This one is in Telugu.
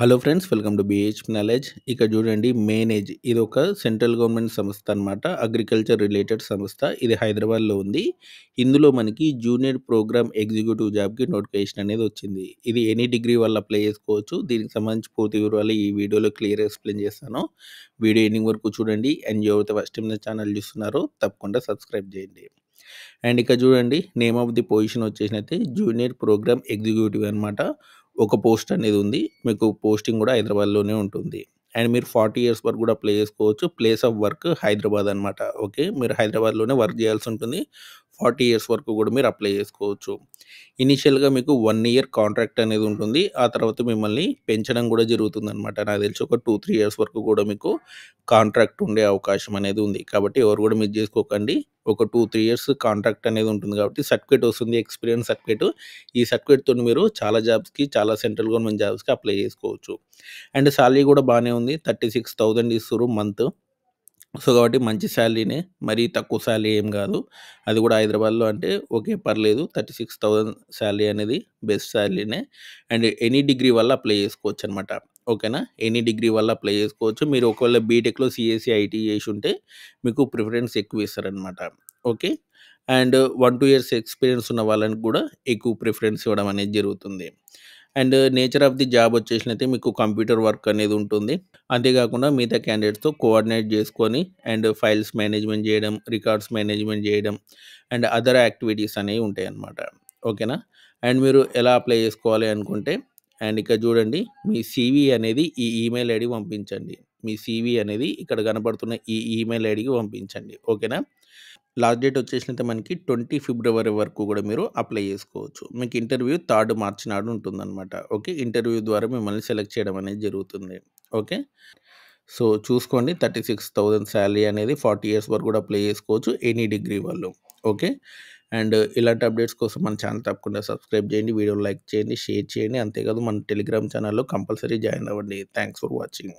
Hello friends, welcome to BH knowledge. ఇక్కడ చూడండి, మేనేజ్ ఇది ఒక సెంట్రల్ గవర్నమెంట్ సంస్థ అనమాట. అగ్రికల్చర్ రిలేటెడ్ సంస్థ. ఇది హైదరాబాద్లో ఉంది. ఇందులో మనకి జూనియర్ ప్రోగ్రామ్ ఎగ్జిక్యూటివ్ జాబ్కి నోటిఫికేషన్ అనేది వచ్చింది. ఇది ఎనీ డిగ్రీ వల్ల అప్లై చేసుకోవచ్చు. దీనికి సంబంధించి పూర్తి వివరాలు ఈ వీడియోలో క్లియర్ ఎక్స్ప్లెయిన్ చేస్తాను. వీడియో ఎండింగ్ వరకు చూడండి. అండ్ ఎవరైతే ఫస్ట్ టైం నా ఛానల్ చూస్తున్నారో తప్పకుండా సబ్స్క్రైబ్ చేయండి. అండ్ ఇక్కడ చూడండి, నేమ్ ఆఫ్ ది పొజిషన్ వచ్చేసినైతే జూనియర్ ప్రోగ్రామ్ ఎగ్జిక్యూటివ్ అనమాట. ఒక పోస్ట్ అనేది ఉంది. మీకు పోస్టింగ్ కూడా హైదరాబాద్లోనే ఉంటుంది. అండ్ మీరు 40 ఇయర్స్ వరకు కూడా అప్లై చేసుకోవచ్చు. ప్లేస్ ఆఫ్ వర్క్ హైదరాబాద్ అనమాట. ఓకే, మీరు హైదరాబాద్లోనే వర్క్ చేయాల్సి ఉంటుంది. 40 ఇయర్స్ వరకు కూడా మీరు అప్లై చేసుకోవచ్చు. ఇనీషియల్గా మీకు 1 ఇయర్ కాంట్రాక్ట్ అనేది ఉంటుంది. ఆ తర్వాత మిమ్మల్ని పెంచడం కూడా జరుగుతుంది అనమాట. నాకు తెలిసి ఒక 2-3 ఇయర్స్ వరకు కూడా మీకు కాంట్రాక్ట్ ఉండే అవకాశం అనేది ఉంది. కాబట్టి ఎవరు కూడా మిస్ చేసుకోకండి. ఒక 2-3 ఇయర్స్ కాంట్రాక్ట్ అనేది ఉంటుంది కాబట్టి సర్టిఫికేట్ వస్తుంది, ఎక్స్పీరియన్స్ సర్టిఫికేట్. ఈ సర్టిఫికేట్తో మీరు చాలా జాబ్స్కి, చాలా సెంట్రల్ గవర్నమెంట్ జాబ్స్కి అప్లై చేసుకోవచ్చు. అండ్ శాలరీ కూడా బాగానే ఉంది. 36,000 ఇస్తారు మంత్. సో కాబట్టి మంచి శాలరీనే, మరీ తక్కువ శాలరీ ఏం కాదు. అది కూడా హైదరాబాద్లో అంటే ఓకే, పర్లేదు. 36,000 శాలరీ అనేది బెస్ట్ శాలరీనే. అండ్ ఎనీ డిగ్రీ వల్ల అప్లై చేసుకోవచ్చు అనమాట. ఓకేనా, ఎనీ డిగ్రీ వల్ల అప్లై చేసుకోవచ్చు. మీరు ఒకవేళ బీటెక్లో సిఎస్సి ఐటీ చేసి ఉంటే మీకు ప్రిఫరెన్స్ ఎక్కువ ఇస్తారనమాట. ఓకే, అండ్ 1-2 ఇయర్స్ ఎక్స్పీరియన్స్ ఉన్న వాళ్ళని కూడా ఎక్కువ ప్రిఫరెన్స్ ఇవ్వడం అనేది జరుగుతుంది. And nature of the job వచ్చేసినైతే మీకు కంప్యూటర్ వర్క్ అనేది ఉంటుంది. అంతేకాకుండా మిగతా క్యాండిడేట్స్తో కోఆర్డినేట్ చేసుకొని అండ్ ఫైల్స్ మేనేజ్మెంట్ చేయడం, రికార్డ్స్ మేనేజ్మెంట్ చేయడం అండ్ అదర్ యాక్టివిటీస్ అనేవి ఉంటాయి అన్నమాట. ఓకేనా, అండ్ మీరు ఎలా అప్లై చేసుకోవాలి అనుకుంటే, అండ్ ఇక్కడ చూడండి, మీ సివి అనేది ఈ ఈమెయిల్ ఐడికి పంపించండి. మీ సివి అనేది ఇక్కడ కనబడుతున్న ఈ ఈమెయిల్ ఐడికి పంపించండి. ఓకేనా, లాస్ట్ డేట్ వచ్చేసినైతే మనకి 20 ఫిబ్రవరి వరకు కూడా మీరు అప్లై చేసుకోవచ్చు. మీకు ఇంటర్వ్యూ 3 మార్చి నాడు ఉంటుందన్నమాట. ఓకే, ఇంటర్వ్యూ ద్వారా మిమ్మల్ని సెలెక్ట్ చేయడం అనేది జరుగుతుంది. ఓకే, సో చూసుకోండి, 36,000 శాలరీ అనేది 40 ఇయర్స్ వరకు కూడా అప్లై చేసుకోవచ్చు ఎనీ డిగ్రీ వాళ్ళు. ఓకే, అండ్ ఇలాంటి అప్డేట్స్ కోసం మన ఛానల్ తప్పకుండా సబ్స్క్రైబ్ చేయండి, వీడియో లైక్ చేయండి, షేర్ చేయండి. అంతేకాదు మన టెలిగ్రామ్ ఛానల్లో కంపల్సరీ జాయిన్ అవ్వండి. Thanks for watching.